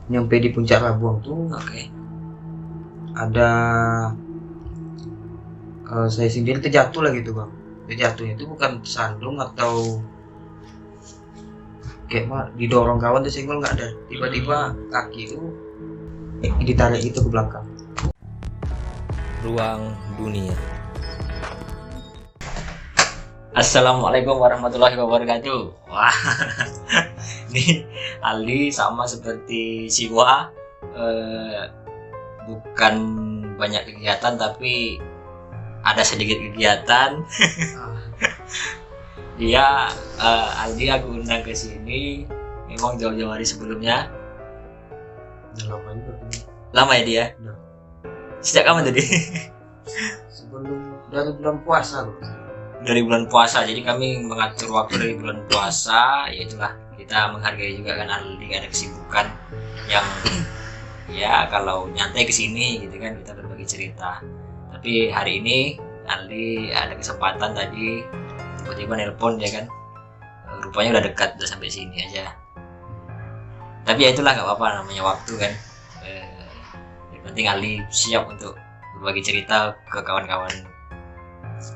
nyampe di puncak Labuang tuh Oke. ada saya sendiri terjatuh lah gitu bang. Terjatuhnya itu bukan sandung atau kayak mah didorong kawan tuh senggol, nggak ada. Tiba-tiba kaki itu ditarik itu ke belakang. Ruang dunia. Assalamualaikum warahmatullahi wabarakatuh. Wah, ini Ali sama seperti Siwa, bukan banyak kegiatan tapi ada sedikit kegiatan. Dia Aldi aku undang ke sini memang jauh-jauh hari sebelumnya. Udah lama juga ini. Lama ya dia? Udah. Sejak kapan tadi? Sebelum dari bulan puasa loh. Dari bulan puasa. Jadi kami mengatur waktu dari bulan puasa. Ya itulah, kita menghargai juga kan Aldi ada kesibukan yang ya kalau nyantai kesini gitu kan, kita berbagi cerita. Tapi hari ini Aldi ada kesempatan tadi tiba-tiba nelpon ya kan, rupanya udah dekat, udah sampai sini aja. Tapi ya itulah, nggak apa-apa, namanya waktu kan. Yang penting Aldi siap untuk berbagi cerita ke kawan-kawan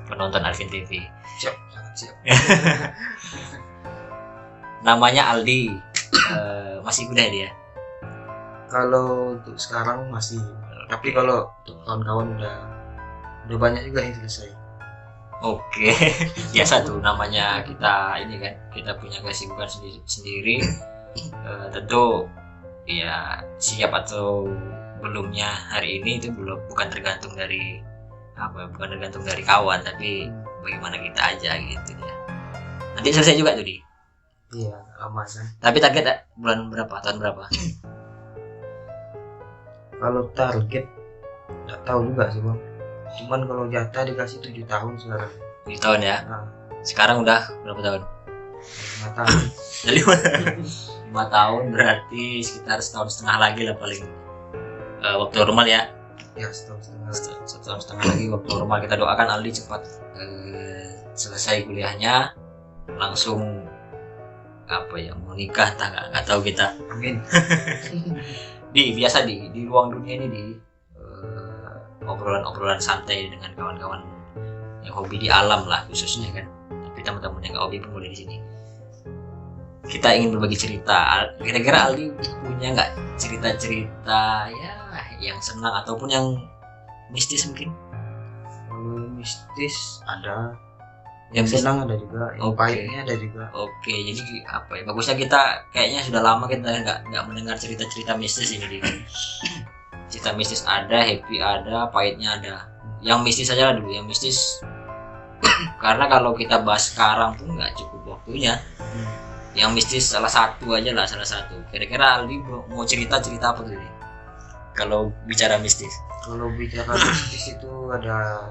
penonton Alvin TV. Siap, sangat siap. Namanya Aldi, masih muda dia. Kalau untuk sekarang masih, tapi kalau untuk kawan-kawan udah banyak juga yang selesai. Oke, biasa tuh namanya kita ini kan, kita punya kesibukan sendiri. Tentu ya siap atau belumnya hari ini itu bukan tergantung dari bukan tergantung dari kawan, tapi bagaimana kita aja gitu ya. Nanti selesai juga tuh di. Iya, lama kan. Tapi target bulan berapa, tahun berapa? Kalau target nggak tahu juga sih bang. Cuman kalau jatah dikasih 7 tahun sekarang. 7 tahun ya. Nah, Sekarang udah berapa tahun? 5 tahun. Jadi 5 tahun berarti sekitar setahun setengah lagi lah paling. Waktu normal ya. Ya, setahun setengah. Setahun setengah lagi waktu normal. Kita doakan Aldi cepat selesai kuliahnya, langsung mau nikah, nggak tahu kita. Amin. Biasa di ruang dunia ini obrolan santai dengan kawan-kawan yang hobi di alam lah khususnya kan. Tapi teman-teman yang nggak hobi pun boleh di sini. Kita ingin berbagi cerita. Kira-kira Aldi punya nggak cerita-cerita ya yang senang ataupun yang mistis mungkin? Kalau mistis ada, Yang mistis? senang ada juga, yang Oke. pahitnya ada juga. Oke, jadi bagusnya kita kayaknya sudah lama kita nggak mendengar cerita-cerita mistis ini. Cerita mistis ada, happy ada, pahitnya ada. Yang mistis saja dulu, yang mistis. Karena kalau kita bahas sekarang pun nggak cukup waktunya. Yang mistis salah satu. Kira-kira Aldi mau cerita apa tuh ini? Kalau bicara mistis. Kalau bicara mistis itu ada,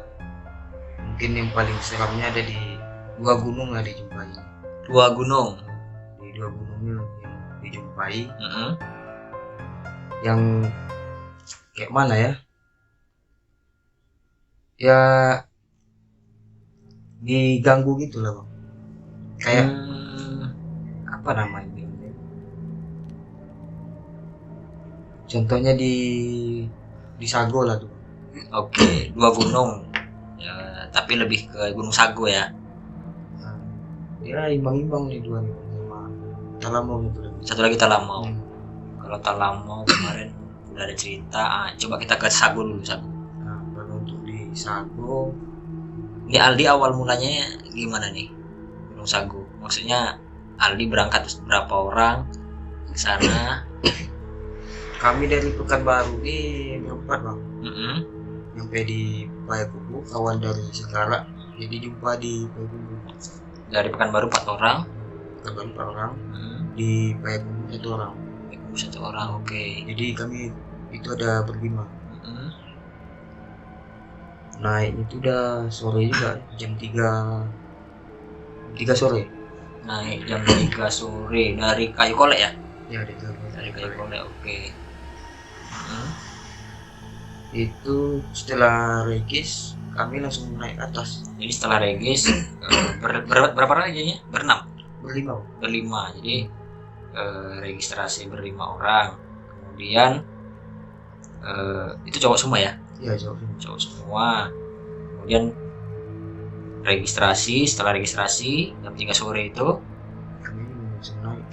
mungkin yang paling seramnya ada di dua gunung lah dijumpai. Dua gunung. Di dua gunungnya yang dijumpai, Mm-hmm. yang kayak mana ya? Ya diganggu gitu lah bang. Kayak apa namanya? Contohnya di Sago lah tuh. Oke, dua gunung. Ya, tapi lebih ke Gunung Sago ya. Nah, dia imbang-imbang nih dua nih sama Talamau gitu lah. Satu lagi Talamau. Kalau Talamau kemarin udah ada cerita. Coba kita ke Sago dulu, Sago. Nah, kalau untuk di Sago, Ini Aldi awal mulanya gimana nih? Gunung Sago. Maksudnya Aldi berangkat berapa orang ke sana? kami dari Pekanbaru ini berempat bang. Mm-hmm. Sampai di Payakumbuh, kawan dari Sekara, jadi jumpa di Payakumbuh. Dari Pekanbaru 4 orang. Pekanbaru 4 orang, di Payakumbuh 1 orang. 1 orang, oke. Jadi kami itu ada berlima. Mm-hmm. Naik itu udah sore juga, jam 3 sore. Naik jam 3 sore dari Kayu Kolek ya? Ya Dari Kayu Kolek, oke. Itu setelah regis kami langsung naik ke atas. Jadi setelah regis berapa orang aja? Berlima. Berlima. Jadi registrasi berlima orang. kemudian itu cowok semua ya, Iya jauh. cowok semua. Kemudian registrasi, setelah registrasi jam 3 sore itu Kami langsung naik.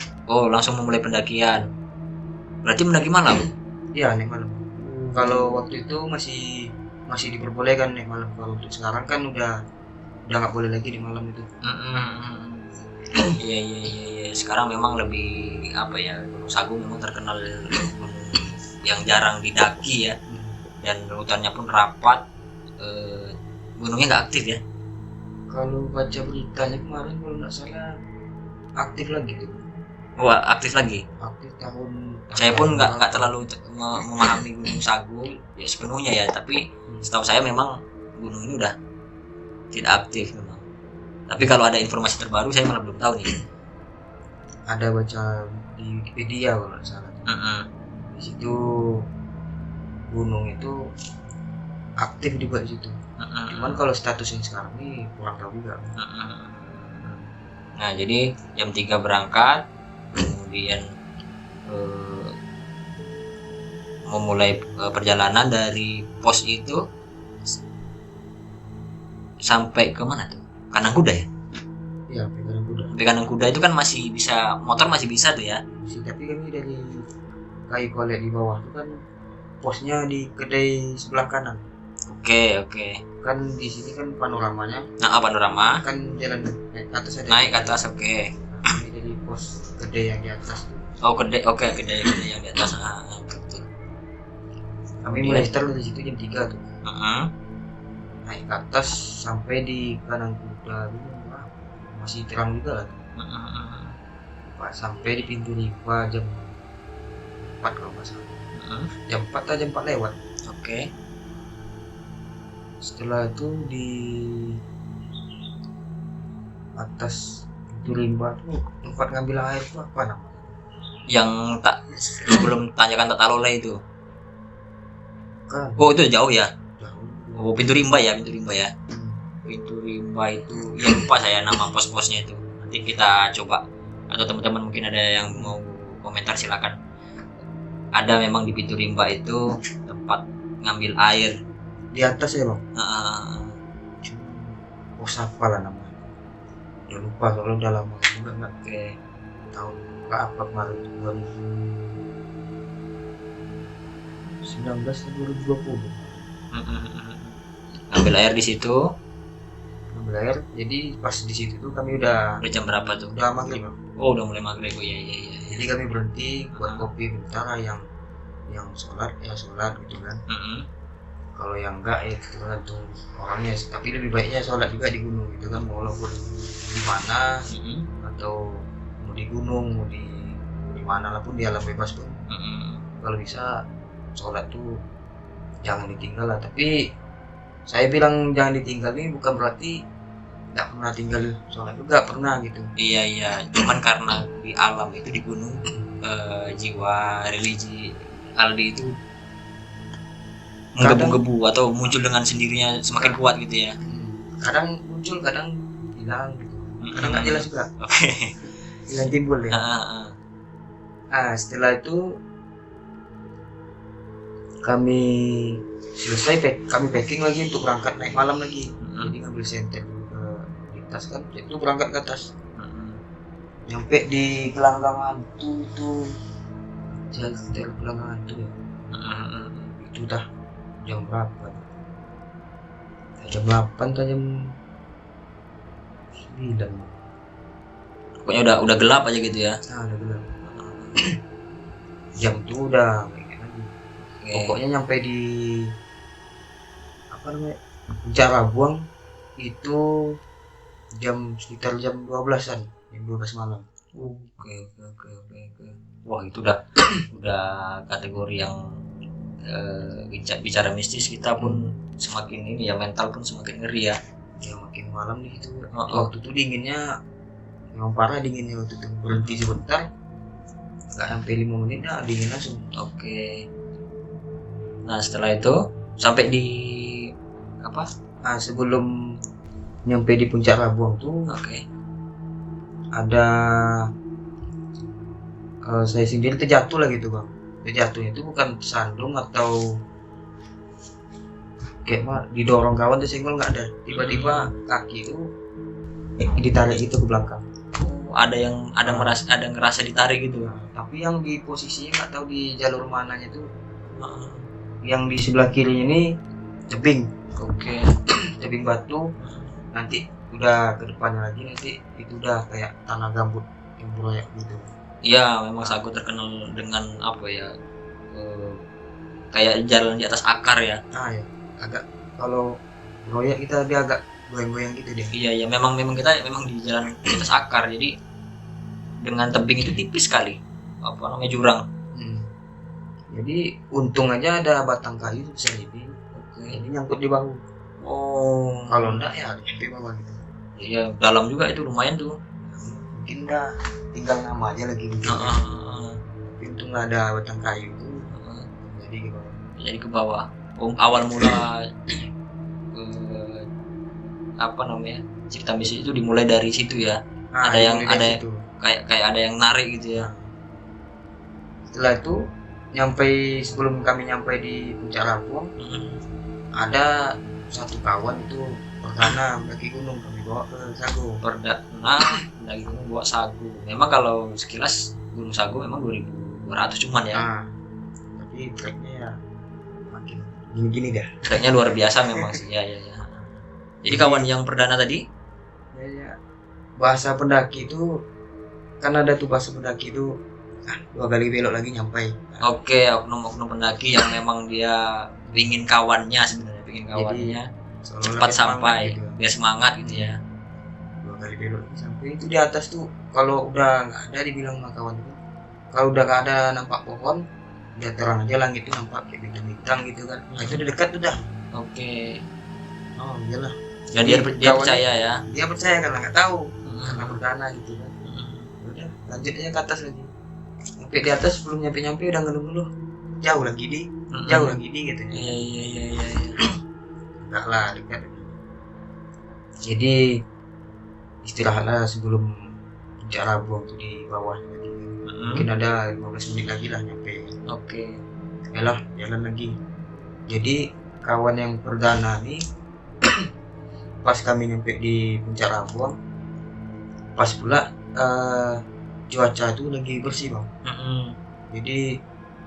langsung memulai pendakian. Berarti mendaki malam. Iya naik malam. Kalau waktu itu masih diperbolehkan naik malam. Kalau untuk sekarang kan udah nggak boleh lagi di malam itu. Iya. Sekarang memang lebih apa ya, Gunung Sagung memang terkenal gunung yang jarang didaki ya, dan hutannya pun rapat. Gunungnya nggak aktif ya. Kalau baca beritanya kemarin kalau nggak salah aktif lagi tuh. Wah, aktif lagi. Aktif tahun. Saya pun nggak terlalu memahami Gunung Sagung ya sepenuhnya ya, tapi setahu saya memang gunung ini udah tidak aktif memang. Tapi kalau ada informasi terbaru saya malah belum tahu nih. Ada baca di Wikipedia kalau nggak salah. Di situ gunung itu aktif juga di situ. Cuman kalau status yang sekarang ini kurang tahu juga. Nah, jadi jam 3 berangkat, kemudian memulai perjalanan dari pos itu sampai ke mana tuh? Kandang Kuda ya? Iya, Kandang Kuda. Sampai Kandang Kuda itu kan masih bisa, motor masih bisa tuh ya? Tapi kami dari kayu kolek di bawah itu kan posnya di kedai sebelah kanan. Oke. Kan di sini kan panoramanya. Nah, panorama. Kan jalan naik ke atas ada. Naik ke atas, oke. Kami dari pos kedai yang di atas tuh. Oh, kedai yang di atas. Betul. Kami mulai start dari situ jam 3 tuh. Naik ke atas sampai di Kandang Kuda itu masih terang juga lah. Pak sampai di pintu 5 jam 4 kalau nggak salah. Jam 4 atau jam 4 lewat. Oke. Setelah itu di atas pintu 5 tuh tempat ngambil air itu apa namanya? Yang tak sebelum tanyakan Tata Lola itu. Kan Oh, itu jauh ya? jauh. Oh, Pintu Rimba ya. Pintu Rimba itu, ya lupa saya nama pos-posnya itu. Nanti kita coba, atau teman-teman mungkin ada yang mau komentar silakan. Ada memang di Pintu Rimba itu tempat ngambil air. Di atas ya bang. Pos apa lah namanya? Udah lupa soalnya udah lama juga nggak Oke. tahun apa kemarin 2019 atau 2020. Ngambil air di situ. Ngambil air, jadi pas di situ tuh kami udah Jam berapa tuh? maghrib bang. Oh, udah mulai maghrib. Oh, iya. Jadi kami berhenti buat kopi bentar, yang sholat gitu kan. Kalau yang enggak ya tergantung orangnya, tapi lebih baiknya sholat juga di gunung gitu kan, walaupun di mana atau mau di gunung mau di mana lah pun di alam bebas pun. Kalau bisa sholat tuh jangan ditinggal lah, tapi saya bilang jangan ditinggal ini bukan berarti nggak pernah tinggal sholat, juga pernah gitu. Iya, cuman karena di alam itu, di gunung, jiwa religi Aldi itu menggebu-gebu atau muncul dengan sendirinya semakin kuat gitu ya. Kadang muncul, kadang hilang gitu. Kadang nggak jelas juga. Oke. Hilang timbul ya. Setelah itu kami selesai, kami packing lagi untuk berangkat naik malam lagi. Jadi ngambil senter ke tas kan, itu berangkat ke atas. Nyampe di Gelanggang Hantu tuh, hotel Gelanggang Hantu ya. Itu dah jam berapa? Jam 8 atau jam 9. Pokoknya udah gelap aja gitu ya. Udah gelap. Jam tuh udah kayak lagi. Pokoknya nyampe di apa namanya, Puncak Rabuang itu sekitar jam 12-an, jam 12 malam. Oke. Wah, itu udah kategori yang bicara mistis, kita pun semakin ini ya, mental pun semakin ngeri ya. Ya makin malam nih itu. Waktu itu dinginnya memang parah, dinginnya waktu itu. Berhenti sebentar, nggak sampai 5 menit dah dingin langsung. Oke. Nah, setelah itu sampai di apa? Sebelum nyampe di Puncak Rabuang tuh, ada saya sendiri terjatuh lah gitu bang. jatuhnya itu bukan tersandung atau kayak didorong kawan tersenggol, nggak ada. Tiba-tiba kaki itu ditarik itu ke belakang. Ada ngerasa ditarik gitu. Tapi yang di posisinya nggak tahu di jalur mananya tuh, yang di sebelah kiri ini tebing. Oke. Tebing batu. Nanti udah ke depannya lagi nanti itu udah kayak tanah gambut yang proyek gitu. Iya, memang Sagu terkenal dengan apa ya? Kayak jalan di atas akar ya. Ya, agak kalau proyek kita dia agak goyang-goyang gitu deh. Iya, memang kita memang di jalan di atas akar, jadi dengan tebing itu tipis sekali, apa namanya, jurang. Jadi untung aja ada batang kayu bisa jadi. Jadi nyangkut di bahu. Kalau enggak ya di bawah gitu. Iya, dalam juga itu lumayan tuh. Mungkin dah tinggal nama aja lagi gitu. Tapi untung ada batang kayu itu. Jadi ke bawah. Jadi ke bawah. Awal mula apa namanya, cerita misi itu dimulai dari situ ya. Ada kayak ada yang narik gitu ya. Setelah itu sebelum kami nyampe di Puncak Lampung, ada satu kawan itu perdana mendaki gunung, kami bawa ke Sagu. Perdana mendaki gunung bawa Sagu. Memang kalau sekilas Gunung Sagu memang 2.200 cuman ya. Tapi treknya ya makin gini-gini dah. Treknya luar biasa memang sih. Ya. Jadi kawan yang perdana tadi? Ya. Bahasa pendaki itu kan ada tuh bahasa pendaki itu 2 kali belok lagi nyampe. Oke, oknum-oknum pendaki yang memang dia ingin kawannya cepat sampai gitu. Biar semangat gitu ya. 2 kali belok lagi sampai itu di atas tuh, kalau udah nggak ada dibilang sama kawan itu, kalau udah nggak ada nampak pohon, udah terang aja langit itu nampak kayak bintang-bintang gitu kan. Itu udah dekat udah. Oke. Iyalah. Dan dia percaya ya. Dia percaya karena nggak tahu, karena perdana gitu kan. Udah lanjut aja ke atas lagi. Sampai di atas belum nyampe udah ngeluh-ngeluh. Jauh lagi gitu ya. Iya. Enggak lah, dekat. Jadi istirahatlah sebelum Puncak Lampung tuh di bawah lagi. Mungkin ada 15 menit lagi lah nyampe. Oke. Yalah, jalan lagi. Jadi kawan yang perdana nih pas kami nyampe di Puncak Lampung, pas pula cuaca itu lagi bersih bang. Jadi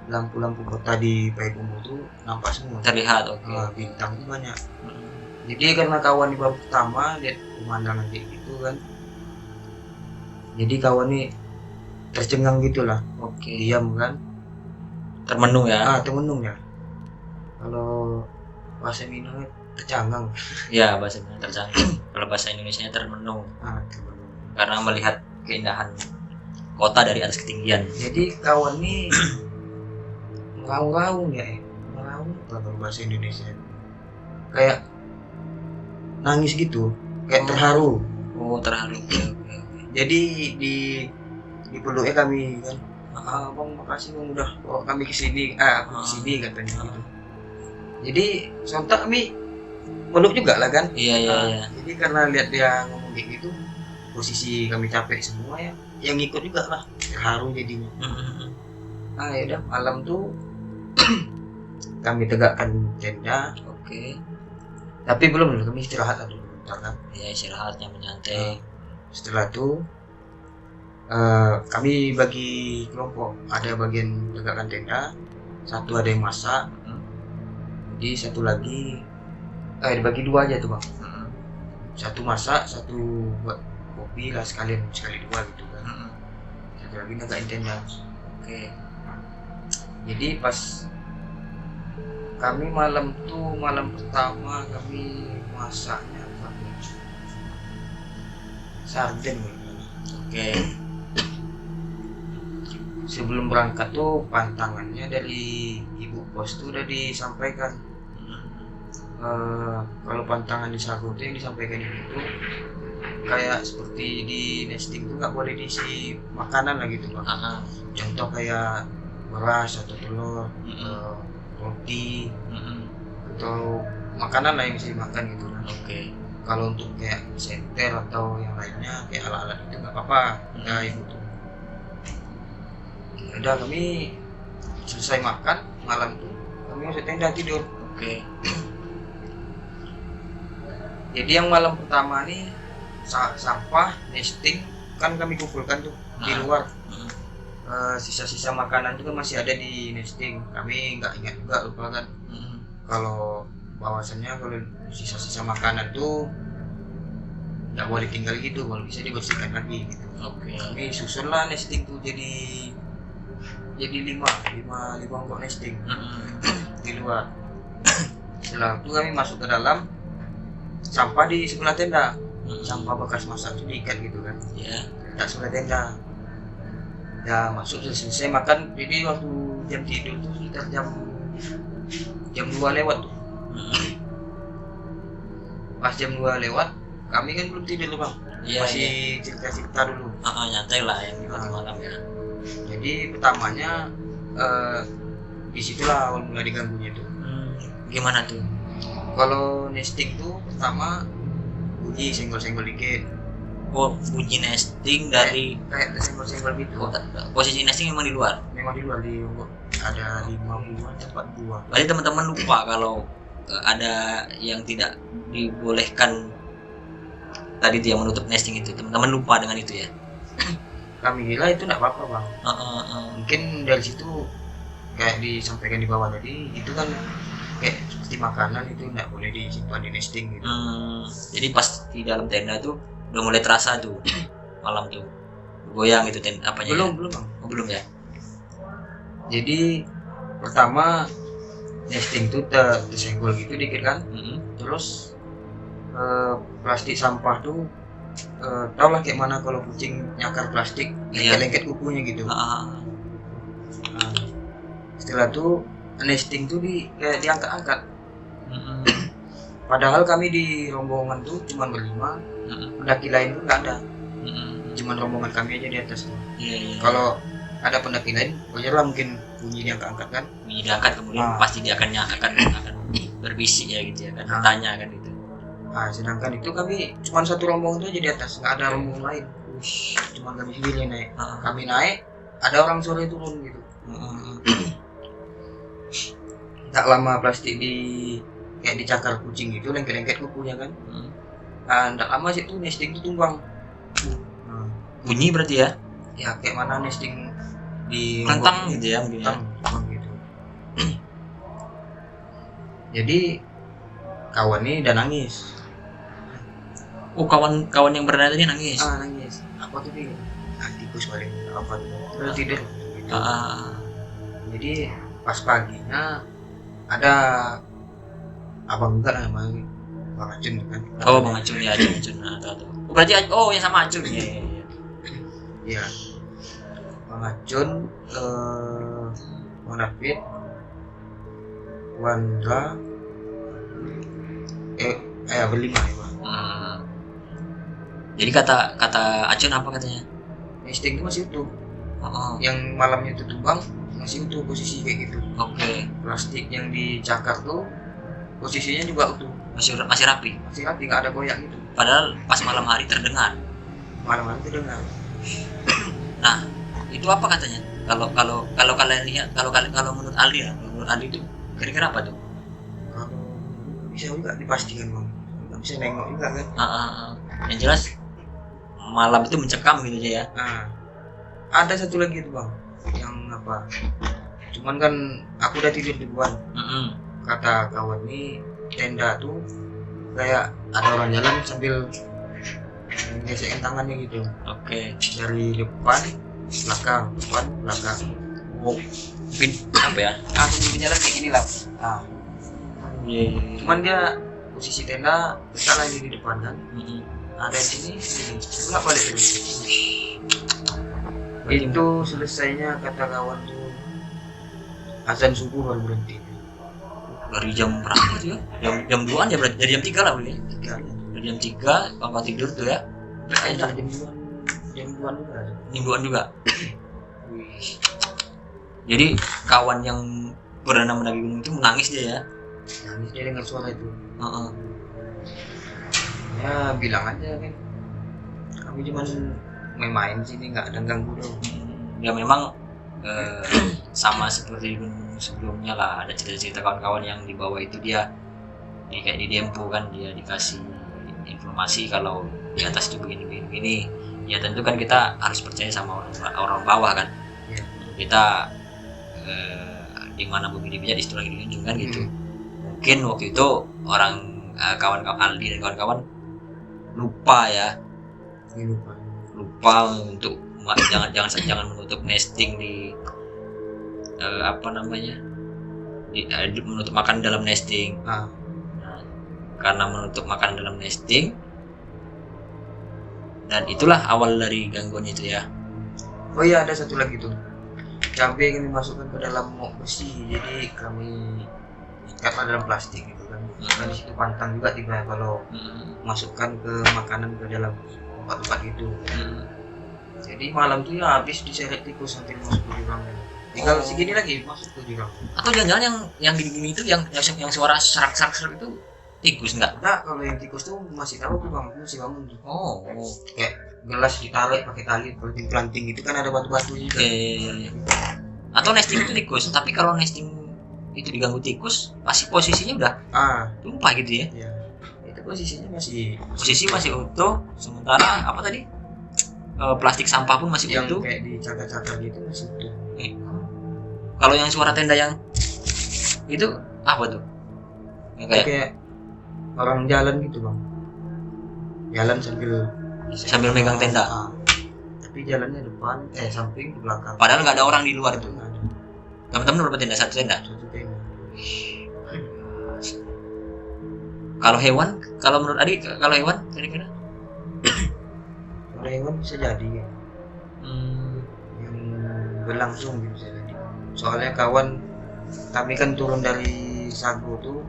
lampu-lampu kota di Payakumbuh itu nampak semua. Terlihat, bintang itu banyak. Jadi karena kawan di babak pertama lihat pemandangan kayak gitu kan, jadi kawan nih tercengang gitulah. Diam kan, termenung ya. Termenung ya. Kalau bahasa Minangnya tercangang. Ya, bahasa Minang tercangang. Kalau bahasa Indonesianya termenung. Termenung. Karena melihat keindahan kota dari atas ketinggian. Jadi kawan nih meraung-raung ya, meraung kalau bahasa Indonesia. Kayak nangis gitu, kayak terharu. Terharu. Jadi di peluknya kami kan, bang makasih bang udah bawa kami ke sini, kesini katanya gitu. Jadi sontak kami peluk juga lah kan. Iya. Jadi karena lihat dia ngomong kayak gitu, posisi kami capek semua ya, yang ikut juga lah terharu jadinya. Ya udah malam tuh kami tegakkan tenda. Tapi belum, kami istirahat dulu bentar kan. Iya, istirahatnya menyantai. Setelah itu kami bagi kelompok, ada bagian tegakkan tenda, satu ada yang masak, jadi satu lagi dibagi 2 aja tuh bang. Satu masak, satu buat kopi lah sekali 2 gitu kan. Satu lagi tegakkan tenda. Jadi pas kami malam pertama kami masaknya sarden. Sebelum berangkat tuh pantangannya dari ibu bos tuh udah disampaikan. Kalau pantangan di Sagu tuh yang disampaikan itu kayak seperti di nesting tuh nggak boleh diisi makanan lah gitu bang. Contoh kayak beras atau telur, roti, atau makanan lah yang bisa dimakan gitu kan. Kalau untuk kayak senter atau yang lainnya kayak alat-alat itu nggak apa-apa. Udah ibu tuh. Udah kami selesai makan malam tuh kami masuk tenda tidur. Oke. Jadi yang malam pertama nih sampah nesting kan kami kumpulkan tuh di luar. Sisa-sisa makanan itu kan masih ada di nesting. Kami nggak ingat juga, lupa kan. Kalau bahwasannya kalau sisa-sisa makanan tuh nggak boleh tinggal gitu, kalau bisa dibersihkan lagi gitu. Oke. Kami susun lah nesting tuh jadi 5 mangkok nesting di luar. Setelah itu kami masuk ke dalam, sampah di sebelah tenda. Sampah bekas masak itu diikat gitu kan. Iya. Tak sebelah tenda. Ya masuk selesai makan. Jadi waktu jam tidur tuh sekitar jam 2 lewat tuh. Pas jam 2 lewat, kami kan belum tidur Bang. Iya, Masih cerita-cerita dulu. Nyantai lah yang di malam ya. Jadi pertamanya disitulah awal mulai diganggunya tuh. Gimana tuh? Kalau nesting tuh pertama bunyi senggol-senggol dikit. Oh, bunyi nesting dari Kayak senggol-senggol gitu. posisi nesting memang di luar. Memang di luar ada 5 buah, 4 buah. Berarti teman-teman lupa kalau ada yang tidak dibolehkan tadi itu yang menutup nesting itu. Teman-teman lupa dengan itu ya. Kami gila itu enggak apa-apa Bang. Mungkin dari situ kayak disampaikan di bawah tadi itu kan kayak seperti makanan itu enggak boleh disimpan di nesting gitu. Jadi pas di dalam tenda tuh udah mulai terasa tuh malam tuh goyang itu apanya? Belum Bang. Oh, belum ya. Jadi pertama nesting tuh tersenggol gitu dikit kan. Terus plastik sampah tuh tau lah kayak mana kalau kucing nyakar plastik lengket kukunya gitu. Setelah itu nesting tuh kayak diangkat-angkat. Padahal kami di rombongan tuh cuma berlima, pendaki lain tuh nggak ada. Cuman rombongan kami aja di atas tuh. Kalau ada pendaki lain, wajarlah mungkin bunyi diangkat-angkat kan. Bunyi diangkat kemudian pasti dia akan berbisik ya gitu ya kan, bertanya kan gitu. Sedangkan itu kami cuma satu rombongan tuh aja di atas, nggak ada rombongan lain. Cuma kami sendiri yang naik. Kami naik, ada orang sore turun gitu. Tak lama plastik kayak dicakar kucing gitu, lengket-lengket kukunya kan. Tak lama sih tuh nesting tuh tumbang. Bunyi berarti ya? Ya kayak mana nesting di tentang gitu ya mungkin ya. Gitu. Jadi kawan ini udah nangis. Oh, kawan yang bernada tadi nangis. Nangis. Apa tuh dia? Tikus paling apa tuh? Udah tidur gitu. Jadi pas paginya ada abang juga namanya Bang Acun kan. Oh, Bang Acun ya, Acun. Tahu. Oh, berarti yang sama Acun ya. Iya. Bang Acun, Monafit, Wandra, berlima ya Bang. Jadi kata Acun apa katanya? Nesting itu masih utuh. Yang malamnya itu tumbang masih utuh posisi kayak gitu. Oke. Plastik yang dicakar tuh posisinya juga utuh. Masih rapi. Masih rapi, nggak ada goyang gitu. Padahal pas malam hari terdengar. Malam hari terdengar. Nah, itu apa katanya? Kalau kalian lihat, kalau menurut Aldi ya, menurut Aldi itu kira-kira apa tuh? Kalau bisa juga dipastikan Bang. Nggak bisa nengok juga kan. Yang jelas malam itu mencekam gitu aja ya. Ada satu lagi tuh Bang, yang apa? Cuman kan aku udah tidur duluan. Kata kawan ini tenda tuh kayak ada orang jalan sambil gesekin tangannya gitu. Oke. Dari depan, belakang. Oh, apa ya? Sambil jalan kayak gini lah. Cuman dia posisi tenda salah di depan kan. Ada di sini, nggak balik terus. Itu selesainya kata kawan tuh azan subuh baru berhenti. Dari jam berapa tuh ya? Jam 2-an ya berarti, dari jam 3 lah berarti. Dari jam 3 bangkot tidur tuh ya. Jam 2-an juga. Jadi kawan yang pernah mendaki gunung itu menangis dia ya. Nangis dia dengar suara itu. Ya bilang aja kan. Kami cuma main-main sini, nggak ada ganggu dong. Ya memang sama seperti gunung sebelumnya lah, ada cerita-cerita kawan-kawan yang di bawah itu dia kayak di Dempo kan, dia dikasih informasi kalau di atas itu begini. Ya tentu kan kita harus percaya sama orang bawah kan. Iya. Kita di mana bumi dipijak di situ lagi diunjung kan gitu. Mungkin waktu itu orang kawan-kawan Aldi dan kawan-kawan lupa untuk jangan menutup nesting di menutup makan dalam nesting. Nah, karena menutup makan dalam nesting, dan itulah awal dari gangguan itu ya. Oh iya, ada satu lagi tuh, cabai kami masukkan ke dalam mok besi, jadi kami ikatlah dalam plastik gitu kan. Kan di situ pantang juga tiba kalau masukkan ke makanan ke dalam tempat-tempat gitu. Jadi malam tuh ya habis diseret tikus sampai masuk ke jurang. Tinggal segini lagi masuk ke jurang. Atau jangan-jangan yang gini-gini itu yang suara serak-serak itu tikus enggak? Enggak, kalau yang tikus tuh masih tahu tuh bang, masih bangun tuh. Oh. Kayak gelas ditarik pakai tali, planting itu kan ada batu-batu juga. Iya. Atau nesting itu tikus, tapi kalau nesting itu diganggu tikus, pasti posisinya udah tumpah gitu ya. Iya. Itu posisi masih utuh, sementara apa tadi? Plastik sampah pun masih yang utuh. Kayak dicakar-cakar gitu masih utuh. Kalau yang suara tenda yang itu apa tuh? Kayak orang jalan gitu bang, jalan sambil megang tenda. Tapi jalannya depan, samping di belakang. Padahal nggak ada orang di luar tuh. Teman-teman berapa tenda? Satu tenda. Kalau hewan, kalau menurut Adi, kalau hewan kira-kira? Kalau hewan bisa jadi ya. Yang berlangsung bisa jadi. Soalnya kawan kami kan turun dari Sago tuh,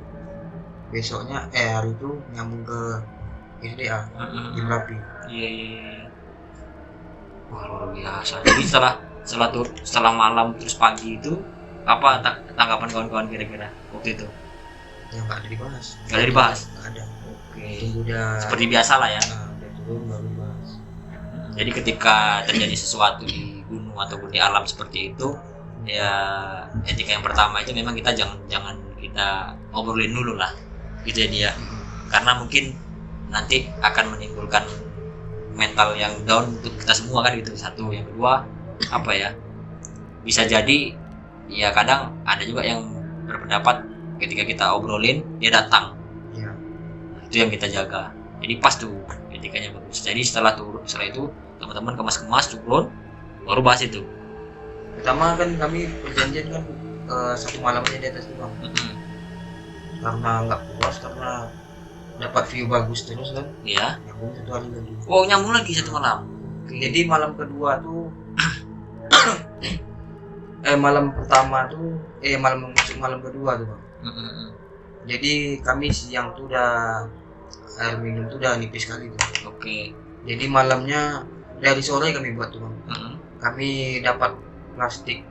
besoknya hari itu nyambung ke SDA di Merapi. Iya. Wah, luar biasa. Jadi setelah malam terus pagi itu apa tanggapan kawan-kawan kira-kira waktu itu? Ya nggak ada dibahas. Nggak ada. Oke. Tunggu dia. Seperti biasa lah ya. Udah turun baru bahas. Jadi ketika terjadi sesuatu di gunung ataupun di alam seperti itu, ya etika yang pertama itu memang kita jangan kita obrolin dulu lah, gitu ya dia. Karena mungkin nanti akan menimbulkan mental yang down untuk kita semua kan gitu. Satu, yang kedua apa ya? Bisa jadi ya kadang ada juga yang berpendapat ketika kita obrolin dia datang. Ya. Itu yang kita jaga. Jadi pas tuh etikanya bagus. Jadi setelah itu teman-teman kemas turun baru bahas itu. Pertama kan kami perjanjian kan satu malam aja di atas itu bang. Karena nggak puas, karena dapat view bagus terus kan. Iya. Nyambung satu hari lagi. Oh, nyambung lagi satu malam. Jadi malam kedua tuh malam pertama tuh malam kedua tuh bang. Jadi kami siang tuh udah air minum tuh udah nipis sekali tuh. Oke. Jadi malamnya dari sore kami buat tuh bang. Kami dapat plastik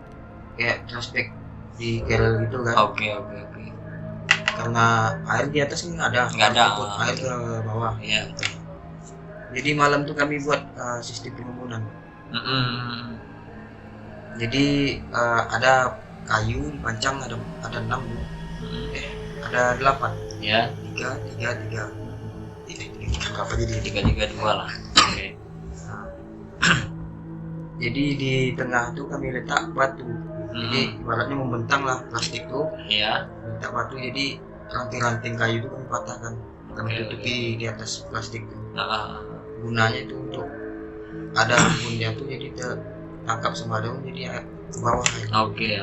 kayak transpek di kerel gitu kan. Oke. Karena air di atas nggak ada air ke bawah. Iya. Jadi malam tuh kami buat sistem pengumuman. Jadi ada kayu dipancang ada 6 ada 8. Ya. 3 berapa jadi 3 2 lah. Oke. Jadi di tengah tuh kami letak batu. Jadi ibaratnya membentang lah plastik tuh. Iya. Letak batu, jadi ranting-ranting kayu itu kami patahkan. Kami tutupi di atas plastik tuh. Gunanya itu untuk ada embunnya tuh jadi tertangkap sama daun jadi ke bawah. Oke.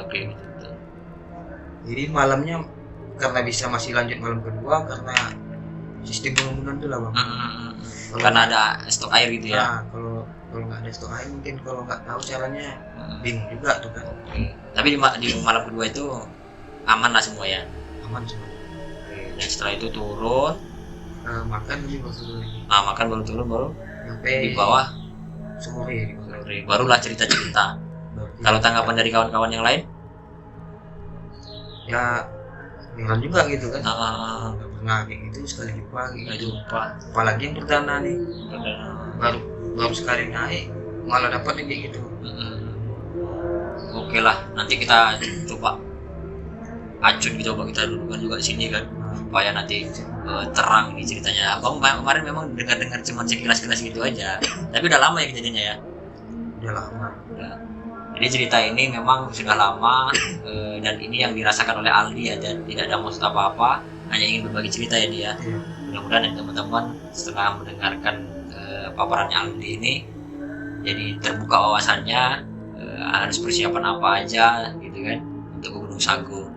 Jadi malamnya karena bisa masih lanjut malam kedua karena sistem pengumuman tuh lah bang. Karena ada stok air gitu ya. Nah, kalau nggak ada stok air mungkin kalau nggak tahu caranya bingung juga tuh kan. Tapi di malam kedua itu aman lah semua ya. Aman semua. Dan setelah itu turun makan dulu baru turun. Makan baru turun baru sampai di bawah sore. Barulah cerita. Kalau tanggapan dari kawan-kawan yang lain? Ya heran juga gitu kan. Nggak pernah kayak gitu sekali jumpa. Apalagi yang perdana nih. Baru sekali naik malah dapat kayak gitu. Oke. oke lah, nanti kita coba acun, kita coba kita dudukkan juga di sini kan, supaya nanti terang nih ceritanya. Abang kemarin memang dengar cuma sekilas-kilas gitu aja, tapi udah lama ya kejadiannya ya. Udah lama. Nah, jadi cerita ini memang sudah lama, dan ini yang dirasakan oleh Aldi ya, dan tidak ada maksud apa-apa, hanya ingin berbagi cerita ya dia. Iya. Mudah-mudahan teman-teman setelah mendengarkan paparannya Aldi ini jadi terbuka wawasannya, harus persiapan apa aja gitu kan untuk ke Gunung Sago.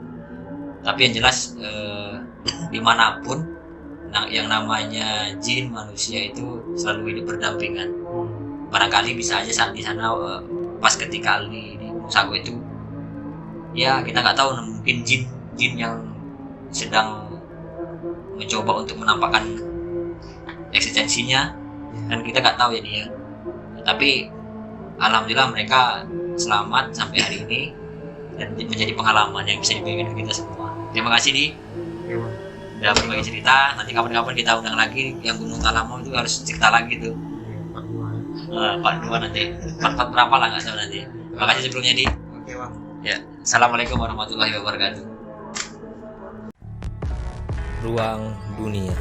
Tapi yang jelas dimanapun yang namanya jin manusia itu selalu hidup berdampingan. Barangkali bisa aja saat di sana pas ketika Aldi di Gunung Sago itu, ya kita nggak tahu, mungkin jin yang sedang mencoba untuk menampakkan eksistensinya, kan kita nggak tahu ya dia. Tapi alhamdulillah mereka selamat sampai hari ini dan menjadi pengalaman yang bisa dipegang kita semua. Terima kasih Di, udah berbagi cerita. Nanti kapan-kapan kita undang lagi yang Gunung Talamo itu, harus cerita lagi tuh. Part 2 nanti. Part berapa lah nggak tahu nanti. Terima kasih sebelumnya Di. Oke Bang. Ya, assalamualaikum warahmatullahi wabarakatuh. Ruang Dunia.